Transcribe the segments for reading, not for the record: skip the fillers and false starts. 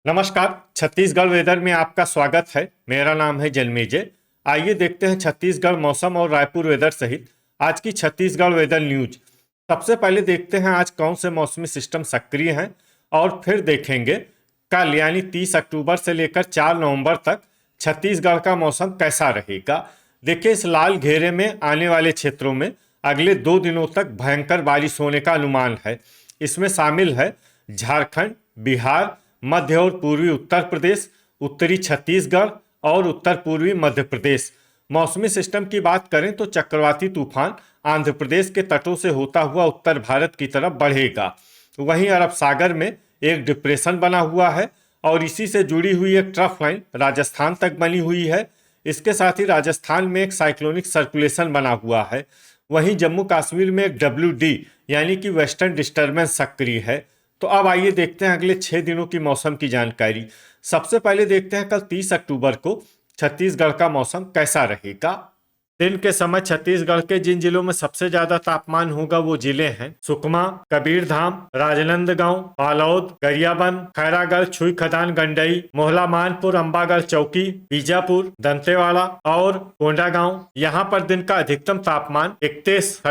नमस्कार। छत्तीसगढ़ वेदर में आपका स्वागत है। मेरा नाम है जन्मेजय। आइए देखते हैं छत्तीसगढ़ मौसम और रायपुर वेदर सहित आज की छत्तीसगढ़ वेदर न्यूज। सबसे पहले देखते हैं आज कौन से मौसमी सिस्टम सक्रिय हैं और फिर देखेंगे कल यानी 30 अक्टूबर से लेकर 4 नवंबर तक छत्तीसगढ़ का मौसम कैसा रहेगा। देखिए, इस लाल घेरे में आने वाले क्षेत्रों में अगले 2 दिनों तक भयंकर बारिश होने का अनुमान है। इसमें शामिल है झारखंड, बिहार, मध्य और पूर्वी उत्तर प्रदेश, उत्तरी छत्तीसगढ़ और उत्तर पूर्वी मध्य प्रदेश। मौसमी सिस्टम की बात करें तो चक्रवाती तूफान आंध्र प्रदेश के तटों से होता हुआ उत्तर भारत की तरफ बढ़ेगा। वहीं अरब सागर में एक डिप्रेशन बना हुआ है और इसी से जुड़ी हुई एक ट्रफ लाइन राजस्थान तक बनी हुई है। इसके साथ ही राजस्थान में एक साइक्लोनिक सर्कुलेशन बना हुआ है। वहीं जम्मू कश्मीर में एक WD यानी कि वेस्टर्न डिस्टर्बेंस सक्रिय है। तो अब आइए देखते हैं अगले 6 दिनों की मौसम की जानकारी। सबसे पहले देखते हैं कल 30 अक्टूबर को छत्तीसगढ़ का मौसम कैसा रहेगा। दिन के समय छत्तीसगढ़ के जिन जिलों में सबसे ज्यादा तापमान होगा वो जिले हैं सुकमा, कबीरधाम, राजनांदगांव, बालोद, गरियाबंद, खैरागढ़, छुई खदान, गंडई, मोहला मानपुर, अंबागढ़ चौकी, बीजापुर, दंतेवाड़ा और कोंडागांव। यहाँ पर दिन का अधिकतम तापमान 31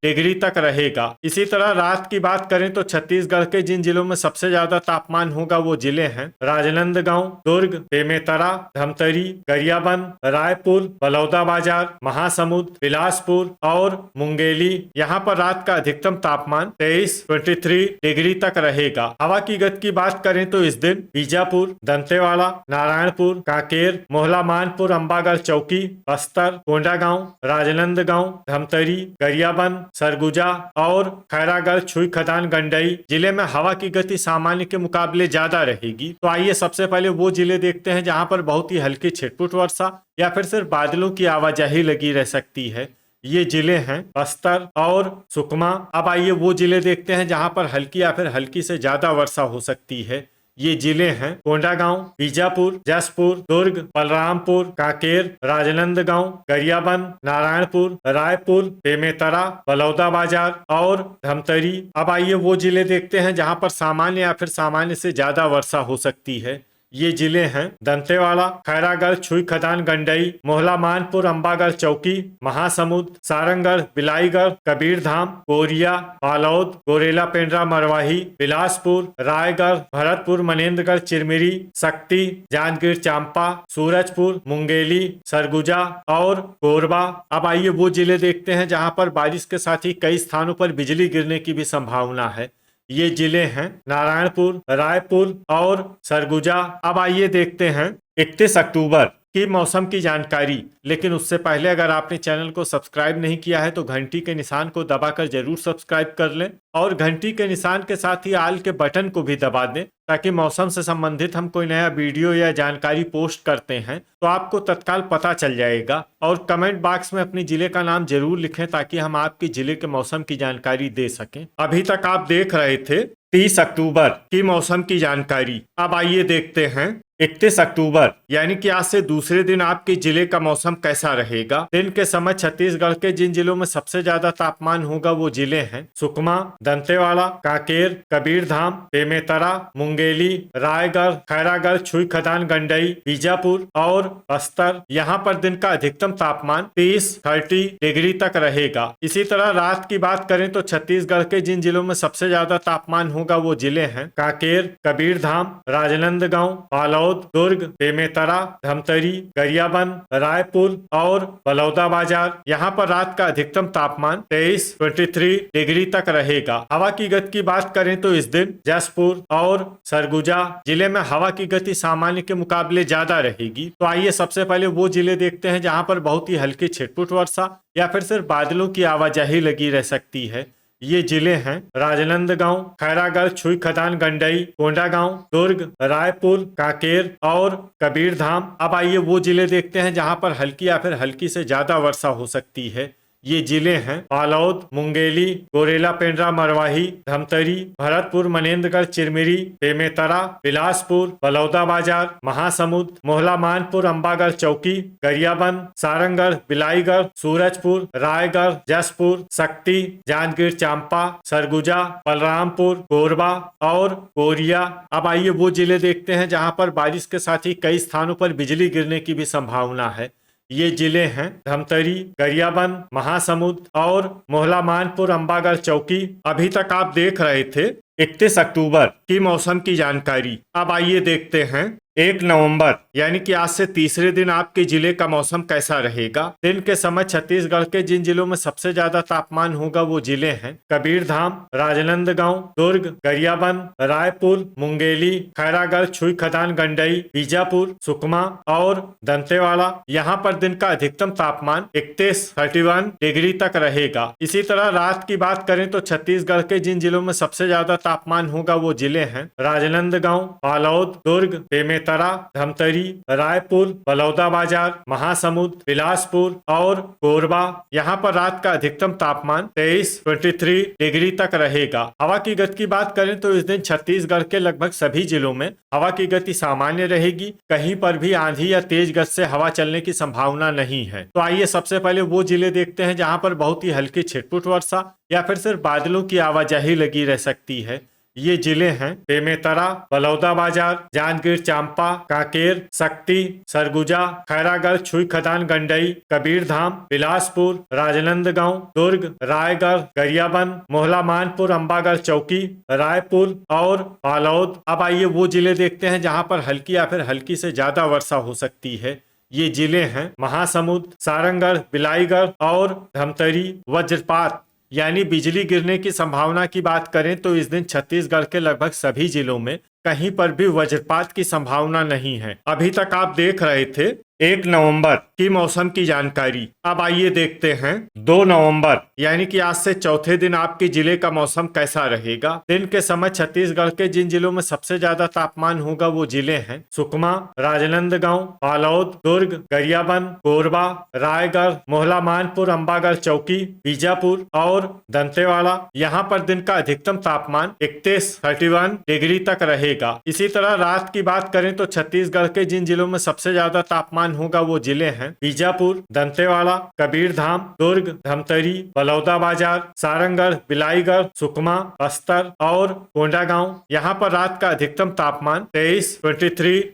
डिग्री तक रहेगा। इसी तरह रात की बात करें तो छत्तीसगढ़ के जिन जिलों में सबसे ज्यादा तापमान होगा वो जिले हैं राजनांदगांव, दुर्ग, बेमेतरा, धमतरी, गरियाबंद, रायपुर, बलौदाबाजार, महासमुंद, बिलासपुर और मुंगेली। यहाँ पर रात का अधिकतम तापमान 23 डिग्री तक रहेगा। हवा की गति की बात करें तो इस दिन बीजापुर, दंतेवाड़ा, नारायणपुर, कांकेर, मोहला मानपुर, अंबागढ़ चौकी, बस्तर, कोंडागांव, राजनांदगांव, धमतरी, गरियाबंद, सरगुजा और खैरागढ़, छुई खदान, गंडई जिले में हवा की गति सामान्य के मुकाबले ज्यादा रहेगी। तो आइए सबसे पहले वो जिले देखते हैं जहां पर बहुत ही हल्की छिटपुट वर्षा या फिर सिर्फ बादलों की आवाजाही लगी रह सकती है। ये जिले हैं बस्तर और सुकमा। अब आइए वो जिले देखते हैं जहां पर हल्की या फिर हल्की से ज्यादा वर्षा हो सकती है। ये जिले हैं कोंडागांव, बीजापुर, जसपुर, दुर्ग, बलरामपुर, कांकेर, राजनांदगांव, गरियाबंद, नारायणपुर, रायपुर, बेमेतरा, बलौदाबाजार और धमतरी। अब आइए वो जिले देखते हैं जहां पर सामान्य या फिर सामान्य से ज्यादा वर्षा हो सकती है। ये जिले हैं दंतेवाड़ा, खैरागढ़, छुई खदान, गंडई, मोहला मानपुर, अंबागढ़ चौकी, महासमुंद, सारंगढ़, बिलाईगढ़, कबीरधाम, कोरिया, बालोद, गोरेला पेंड्रा, मरवाही, बिलासपुर, रायगढ़, भरतपुर, मनेन्द्रगढ़, चिरमिरी, शक्ति, जांजगीर चांपा, सूरजपुर, मुंगेली, सरगुजा और कोरबा। अब आइए वो जिले देखते हैं जहां पर बारिश के साथ ही कई स्थानों पर बिजली गिरने की भी संभावना है। ये जिले हैं नारायणपुर, रायपुर और सरगुजा। अब आइए देखते हैं 31 अक्टूबर की मौसम की जानकारी। लेकिन उससे पहले अगर आपने चैनल को सब्सक्राइब नहीं किया है तो घंटी के निशान को दबाकर जरूर सब्सक्राइब कर लें और घंटी के निशान के साथ ही आल के बटन को भी दबा दें ताकि मौसम से संबंधित हम कोई नया वीडियो या जानकारी पोस्ट करते हैं तो आपको तत्काल पता चल जाएगा। और कमेंट बॉक्स में अपने जिले का नाम जरूर लिखें ताकि हम आपके जिले के मौसम की जानकारी दे सकें। अभी तक आप देख रहे थे 30 अक्टूबर की मौसम की जानकारी। अब आइए देखते हैं 31 अक्टूबर यानी कि आज से दूसरे दिन आपके जिले का मौसम कैसा रहेगा। दिन के समय छत्तीसगढ़ के जिन जिलों में सबसे ज्यादा तापमान होगा वो जिले हैं सुकमा, दंतेवाड़ा, कांकेर, कबीरधाम, बेमेतरा, मुंगेली, रायगढ़, खैरागढ़, छुई खदान, गंडई, बीजापुर और बस्तर। यहाँ पर दिन का अधिकतम तापमान 30 डिग्री तक रहेगा। इसी तरह रात की बात करें तो छत्तीसगढ़ के जिन जिलों में सबसे ज्यादा तापमान होगा वो जिले हैं कांकेर, कबीरधाम, राजनांदगांव, बालोद, दुर्ग, बेमेतरा, धमतरी, गरियाबंद, रायपुर और बलौदाबाजार। यहाँ पर रात का अधिकतम तापमान 23 डिग्री तक रहेगा। हवा की गति की बात करें तो इस दिन जसपुर और सरगुजा जिले में हवा की गति सामान्य के मुकाबले ज्यादा रहेगी। तो आइए सबसे पहले वो जिले देखते हैं जहां पर बहुत ही हल्की छिटपुट वर्षा या फिर सिर्फ बादलों की आवाजाही लगी रह सकती है। ये जिले हैं राजनांदगांव, खैरागढ़, छुई खदान, गंडई, कोंडागांव, दुर्ग, रायपुर, कांकेर और कबीरधाम। अब आइए वो जिले देखते हैं जहां पर हल्की या फिर हल्की से ज्यादा वर्षा हो सकती है। ये जिले हैं बालोद, मुंगेली, गोरेला पेंड्रा मरवाही, धमतरी, भरतपुर, मनेन्द्रगढ़, चिरमिरी, बेमेतरा, बिलासपुर, बलौदाबाजार, महासमुंद, मोहला मानपुर, अंबागढ़ चौकी, गरियाबंद, सारंगगढ़, बिलाईगढ़, सूरजपुर, रायगढ़, जसपुर, शक्ति, जांजगीर चांपा, सरगुजा, बलरामपुर, कोरबा और कोरिया। अब आइए वो जिले देखते हैं जहां पर बारिश के साथ ही कई स्थानों पर बिजली गिरने की भी संभावना है। ये जिले हैं धमतरी, गरियाबंद, महासमुंद और मोहला मानपुर, अंबागढ़ चौकी। अभी तक आप देख रहे थे 31 अक्टूबर की मौसम की जानकारी। अब आइए देखते हैं 1 नवंबर यानी कि आज से तीसरे दिन आपके जिले का मौसम कैसा रहेगा। दिन के समय छत्तीसगढ़ के जिन जिलों में सबसे ज्यादा तापमान होगा वो जिले हैं कबीरधाम, राजनांदगांव, दुर्ग, गरियाबंद, रायपुर, मुंगेली, खैरागढ़, छुई खदान, गंडई, बीजापुर, सुकमा और दंतेवाड़ा। यहाँ पर दिन का अधिकतम तापमान 31 डिग्री तक रहेगा। इसी तरह रात की बात करें तो छत्तीसगढ़ के जिन जिलों में सबसे ज्यादा तापमान होगा वो जिले हैं राजनांदगांव, बालोद, दुर्ग, बेमेतरा, धमतरी, रायपुर, बलौदाबाजार, महासमुंद, बिलासपुर और कोरबा। यहाँ पर रात का अधिकतम तापमान 23 डिग्री तक रहेगा। हवा की गति की बात करें तो इस दिन छत्तीसगढ़ के लगभग सभी जिलों में हवा की गति सामान्य रहेगी। कहीं पर भी आंधी या तेज गति से हवा चलने की संभावना नहीं है। तो आइए सबसे पहले वो जिले देखते हैं जहाँ पर बहुत ही हल्की छिटपुट वर्षा या फिर सिर्फ बादलों की आवाजाही लगी रह सकती है। ये जिले हैं बेमेतरा, बलौदाबाजार, जांजगीर चांपा, कांकेर, शक्ति, सरगुजा, खैरागढ़, छुई खदान, गंडई, कबीरधाम, बिलासपुर, राजनांदगांव, दुर्ग, रायगढ़, गरियाबंद, मोहला मानपुर, अंबागढ़ चौकी, रायपुर और बालोद। अब आइए वो जिले देखते हैं जहां पर हल्की या फिर हल्की से ज्यादा वर्षा हो सकती है। ये जिले हैं महासमुंद, सारंगगढ़, बिलाईगढ़ और धमतरी। वज्रपात यानी बिजली गिरने की संभावना की बात करें तो इस दिन छत्तीसगढ़ के लगभग सभी जिलों में कहीं पर भी वज्रपात की संभावना नहीं है। अभी तक आप देख रहे थे 1 नवंबर की मौसम की जानकारी। अब आइए देखते हैं 2 नवंबर यानी कि आज से चौथे दिन आपके जिले का मौसम कैसा रहेगा। दिन के समय छत्तीसगढ़ के जिन जिलों में सबसे ज्यादा तापमान होगा वो जिले हैं सुकमा, राजनांदगांव, बालोद, दुर्ग, गरियाबंद, कोरबा, रायगढ़, मोहला मानपुर, अंबागढ़ चौकी, बीजापुर और दंतेवाड़ा। यहाँ पर दिन का अधिकतम तापमान 31 डिग्री तक रहेगा। इसी तरह रात की बात करें तो छत्तीसगढ़ के जिन जिलों में सबसे ज्यादा तापमान होगा वो जिले हैं बीजापुर, दंतेवाड़ा, कबीरधाम, दुर्ग, धमतरी, बलौदाबाजार, सारंगगढ़, बिलाईगढ़, सुकमा, बस्तर और कोंडागांव। यहाँ पर रात का अधिकतम तापमान 23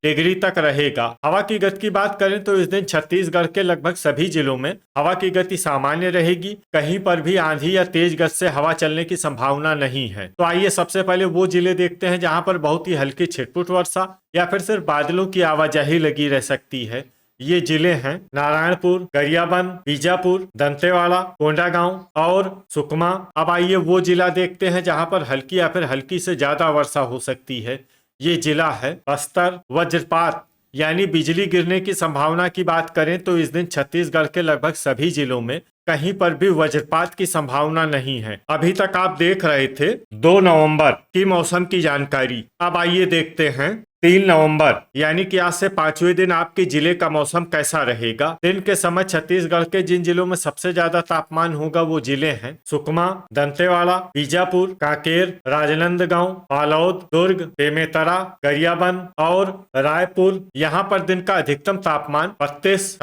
डिग्री तक रहेगा। हवा की गति की बात करें तो इस दिन छत्तीसगढ़ के लगभग सभी जिलों में हवा की गति सामान्य रहेगी। कहीं पर भी आंधी या तेज गति से हवा चलने की संभावना नहीं है। तो आइए सबसे पहले वो जिले देखते हैं जहाँ पर बहुत ही हल्की छिटपुट वर्षा या फिर सिर्फ बादलों की आवाजाही लगी रह सकती है। ये जिले हैं नारायणपुर, गरियाबंद, बीजापुर, दंतेवाड़ा, कोंडागांव और सुकमा। अब आइए वो जिला देखते हैं जहां पर हल्की या फिर हल्की से ज्यादा वर्षा हो सकती है। ये जिला है बस्तर। वज्रपात यानी बिजली गिरने की संभावना की बात करें तो इस दिन छत्तीसगढ़ के लगभग सभी जिलों में कहीं पर भी वज्रपात की संभावना नहीं है। अभी तक आप देख रहे थे 2 नवंबर की मौसम की जानकारी। अब आइए देखते हैं 3 नवंबर यानी कि आज से 5वें दिन आपके जिले का मौसम कैसा रहेगा। दिन के समय छत्तीसगढ़ के जिन जिलों में सबसे ज्यादा तापमान होगा वो जिले हैं सुकमा, दंतेवाड़ा, बीजापुर, कांकेर, राजनांदगांव, बालोद, दुर्ग, बेमेतरा, गरियाबंद और रायपुर। यहाँ पर दिन का अधिकतम तापमान 32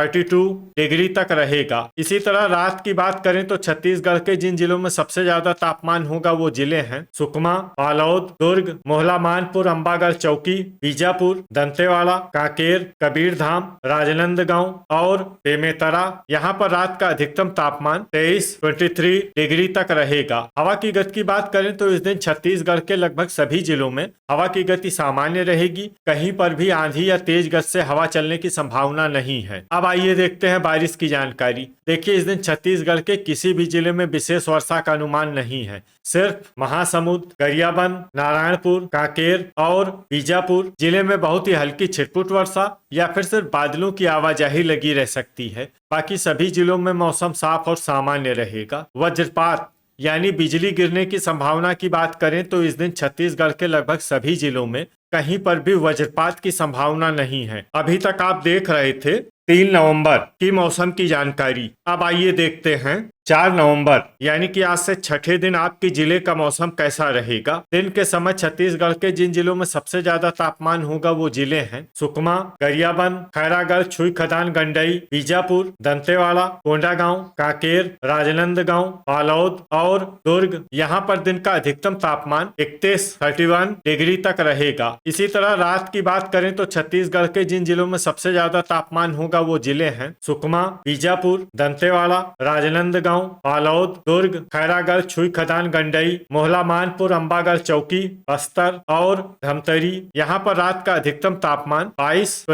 डिग्री तक रहेगा। इसी तरह रात की बात करें तो छत्तीसगढ़ के जिन जिलों में सबसे ज्यादा तापमान होगा वो जिले हैं सुकमा, बालोद, दुर्ग, मोहला मानपुर, अंबागढ़ चौकी, बीजापुर, दंतेवाड़ा, कांकेर, कबीरधाम, राजनांदगांव और बेमेतरा। यहाँ पर रात का अधिकतम तापमान 23 डिग्री तक रहेगा। हवा की गति की बात करें तो इस दिन छत्तीसगढ़ के लगभग सभी जिलों में हवा की गति सामान्य रहेगी। कहीं पर भी आंधी या तेज गति से हवा चलने की संभावना नहीं है। अब आइए देखते हैं बारिश की जानकारी। देखिए इस दिन छत्तीसगढ़ के किसी भी जिले में विशेष वर्षा का अनुमान नहीं है। सिर्फ महासमुंद, गरियाबंद, नारायणपुर, कांकेर और बीजापुर जिले में बहुत ही हल्की छिटपुट वर्षा या फिर सिर्फ बादलों की आवाजाही लगी रह सकती है। बाकी सभी जिलों में मौसम साफ और सामान्य रहेगा। वज्रपात यानी बिजली गिरने की संभावना की बात करें तो इस दिन छत्तीसगढ़ के लगभग सभी जिलों में कहीं पर भी वज्रपात की संभावना नहीं है। अभी तक आप देख रहे थे 3 नवंबर की मौसम की जानकारी। अब आइए देखते हैं 4 नवंबर यानी कि आज से छठे दिन आपके जिले का मौसम कैसा रहेगा। दिन के समय छत्तीसगढ़ के जिन जिलों में सबसे ज्यादा तापमान होगा वो जिले हैं सुकमा, गरियाबंद, खैरागढ़, छुई खदान, गंडई, बीजापुर, दंतेवाड़ा, कोंडागांव, कांकेर, राजनांदगांव, बालोद और दुर्ग। यहाँ पर दिन का अधिकतम तापमान 31 डिग्री तक रहेगा। इसी तरह रात की बात करें तो छत्तीसगढ़ के जिन जिलों में सबसे ज्यादा तापमान होगा वो जिले हैं सुकमा, बीजापुर, दंतेवाड़ा, राजनांदगांव, बालोद, दुर्ग, खैरागढ़, छुई खदान, गंडई, मोहला, मानपुर, अंबागढ़ चौकी, बस्तर और धमतरी। यहाँ पर रात का अधिकतम तापमान 22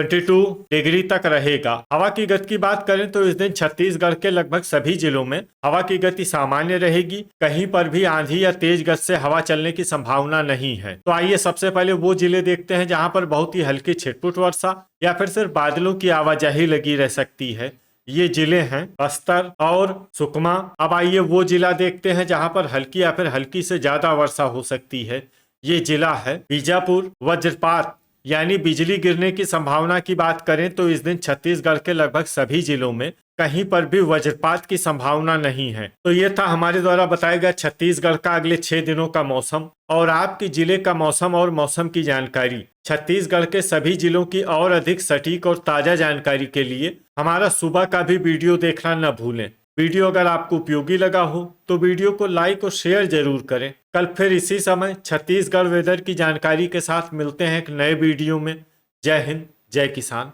डिग्री तक रहेगा। हवा की गति की बात करें तो इस दिन छत्तीसगढ़ के लगभग सभी जिलों में हवा की गति सामान्य रहेगी। कहीं पर भी आंधी या तेज गति से हवा चलने की संभावना नहीं है। तो आइए सबसे पहले वो जिले देखते हैं जहाँ पर बहुत ही हल्की छिटपुट वर्षा या फिर सिर्फ बादलों की आवाजाही लगी रह सकती है। ये जिले हैं बस्तर और सुकमा। अब आइए वो जिला देखते हैं जहां पर हल्की या फिर हल्की से ज्यादा वर्षा हो सकती है। ये जिला है बीजापुर। वज्रपात यानी बिजली गिरने की संभावना की बात करें तो इस दिन छत्तीसगढ़ के लगभग सभी जिलों में कहीं पर भी वज्रपात की संभावना नहीं है। तो ये था हमारे द्वारा बताया गया छत्तीसगढ़ का अगले 6 दिनों का मौसम और आपके जिले का मौसम और मौसम की जानकारी। छत्तीसगढ़ के सभी जिलों की और अधिक सटीक और ताजा जानकारी के लिए हमारा सुबह का भी वीडियो देखना न भूलें। वीडियो अगर आपको उपयोगी लगा हो तो वीडियो को लाइक और शेयर जरूर करें। कल फिर इसी समय छत्तीसगढ़ वेदर की जानकारी के साथ मिलते हैं एक नए वीडियो में। जय हिंद, जय किसान।